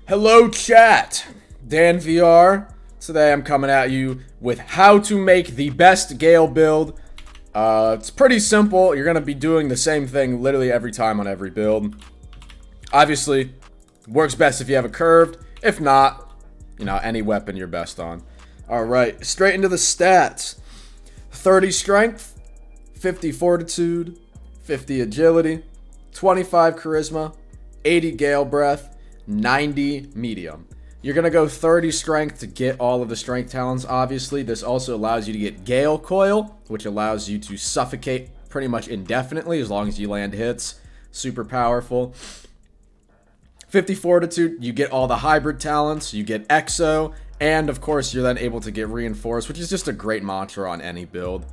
Hello chat, Dan VR. Today I'm coming at you with how to make the best Gale build. It's pretty simple. You're going to be doing the same thing literally every time on every build. Obviously, works best if you have a curved. If not, any weapon you're best on. Alright, straight into the stats. 30 strength, 50 fortitude, 50 agility, 25 charisma, 80 Gale breath, 90 medium. You're going to go 30 strength to get all of the strength talents, obviously. This also allows you to get Gale coil, which allows you to suffocate pretty much indefinitely as long as you land hits. Super powerful. 50 fortitude, you get all the hybrid talents, you get exo, and of course you're then able to get reinforced, which is just a great mantra on any build.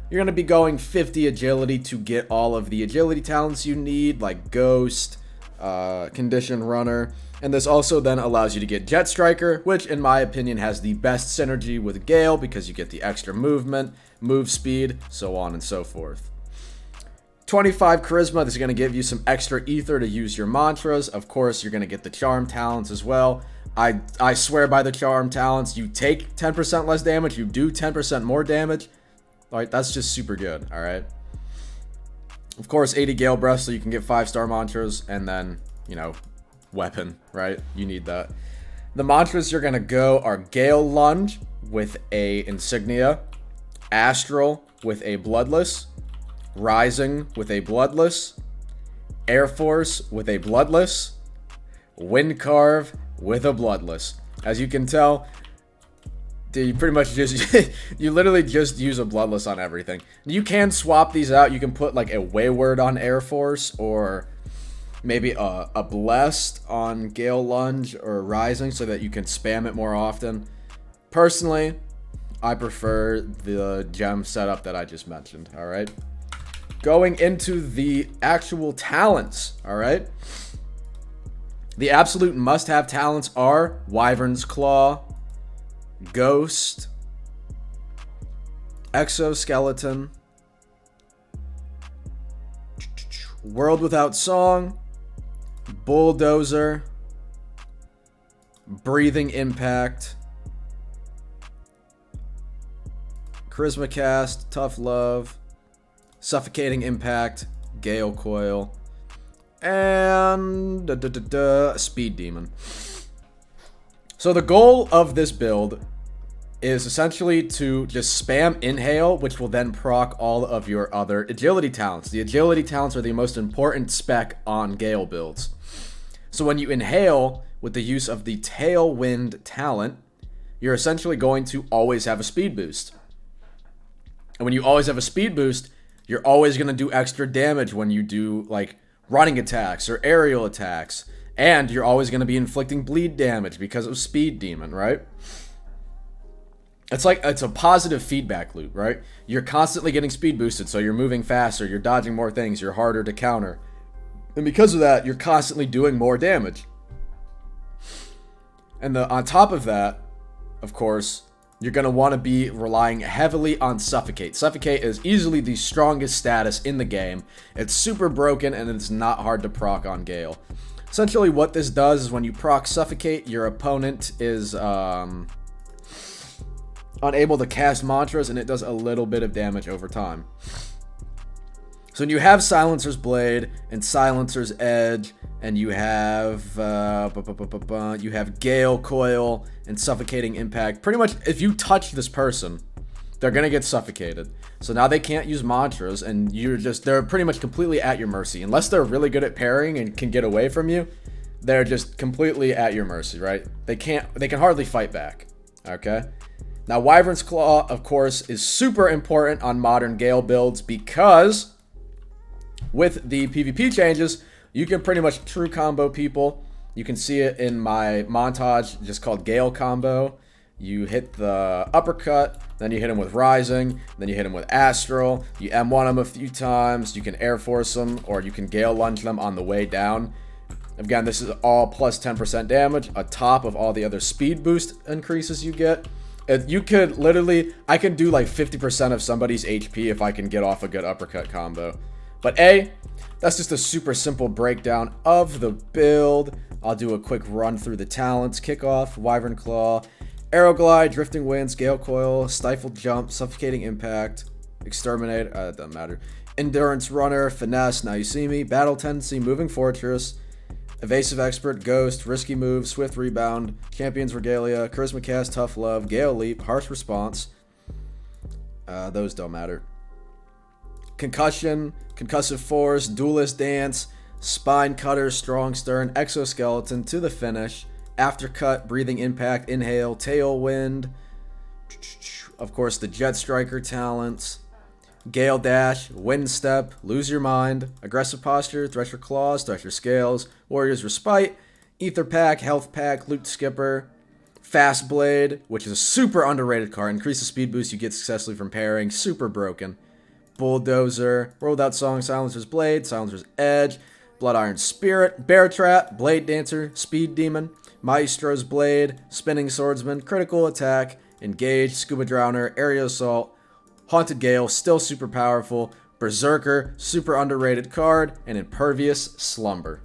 You're going to be going 50 agility to get all of the agility talents you need, like ghost, condition runner, and this also then allows you to get jet striker, which in my opinion has the best synergy with Gale because you get the extra movement, move speed, so on and so forth. 25 charisma, this is going to give you some extra ether to use your mantras. Of course, you're going to get the charm talents as well. I swear by the charm talents, you take 10% less damage, you do 10% more damage. Alright, that's just super good, alright? Of course, 80 Gale breath so you can get 5-star mantras, and then, weapon, right? You need that. The mantras you're going to go are Gale lunge with a insignia, astral with a bloodless, rising with a bloodless, air force with a bloodless, wind carve with a bloodless. As you can tell, you pretty much just you literally just use a bloodless on everything. You can swap these out. You can put like a wayward on air force, or maybe a blessed on Gale lunge or rising, so that you can spam it more often. Personally, I prefer the gem setup that I just mentioned. All right, going into the actual talents. All right, the absolute must-have talents are Wyvern's Claw, Ghost, Exoskeleton, World Without Song, Bulldozer, Breathing Impact, Charisma Cast, Tough Love, Suffocating Impact, Gale Coil, and Speed Demon. So the goal of this build is essentially to just spam inhale, which will then proc all of your other agility talents. The agility talents are the most important spec on Gale builds. So when you inhale with the use of the Tailwind talent, you're essentially going to always have a speed boost. And when you always have a speed boost, you're always going to do extra damage when you do like running attacks or aerial attacks. And you're always going to be inflicting bleed damage because of Speed Demon, right? It's a positive feedback loop, right? You're constantly getting speed boosted, so you're moving faster, you're dodging more things, you're harder to counter. And because of that, you're constantly doing more damage. And on top of that, of course, you're going to want to be relying heavily on Suffocate. Suffocate is easily the strongest status in the game. It's super broken, and it's not hard to proc on Gale. Essentially, what this does is when you proc Suffocate, your opponent is unable to cast mantras, and it does a little bit of damage over time. So when you have Silencer's Blade and Silencer's Edge, and you have Gale Coil and Suffocating Impact, pretty much if you touch this person, they're gonna get suffocated. So now they can't use mantras, and they're pretty much completely at your mercy. Unless they're really good at parrying and can get away from you, they're just completely at your mercy, right? They can hardly fight back, okay? Now, Wyvern's Claw, of course, is super important on modern Gale builds because with the PvP changes, you can pretty much true combo people. You can see it in my montage just called Gale Combo. You hit the uppercut, then you hit him with Rising, then you hit him with Astral, you M1 him a few times, you can Air Force him, or you can Gale Lunge them on the way down. Again, this is all plus 10% damage, on top of all the other speed boost increases you get. You could literally, I can do like 50% of somebody's HP if I can get off a good uppercut combo. But A, that's just a super simple breakdown of the build. I'll do a quick run through the talents. Kickoff, Wyvern Claw, Arrow Glide, Drifting Winds, Gale Coil, Stifled Jump, Suffocating Impact, Exterminate, it doesn't matter. Endurance Runner, Finesse, Now You See Me, Battle Tendency, Moving Fortress, Evasive Expert, Ghost, Risky Move, Swift Rebound, Champion's Regalia, Charisma Cast, Tough Love, Gale Leap, Harsh Response. Those don't matter. Concussion, Concussive Force, Duelist Dance, Spine Cutter, Strong Stern, Exoskeleton to the finish, Aftercut, Breathing Impact, Inhale, Tailwind, of course the Jet Striker talents, Gale Dash, Wind Step, Lose Your Mind, Aggressive Posture, Thresher Claws, Thresher Scales, Warrior's Respite, Ether Pack, Health Pack, Loot Skipper, Fast Blade, which is a super underrated card, increases speed boost you get successfully from pairing, super broken. Bulldozer, World Without Song, Silencer's Blade, Silencer's Edge, Blood Iron Spirit, Bear Trap, Blade Dancer, Speed Demon, Maestro's Blade, Spinning Swordsman, Critical Attack, Engage, Scuba Drowner, Aerial Assault, Haunted Gale, still super powerful, Berserker, super underrated card, and Impervious Slumber.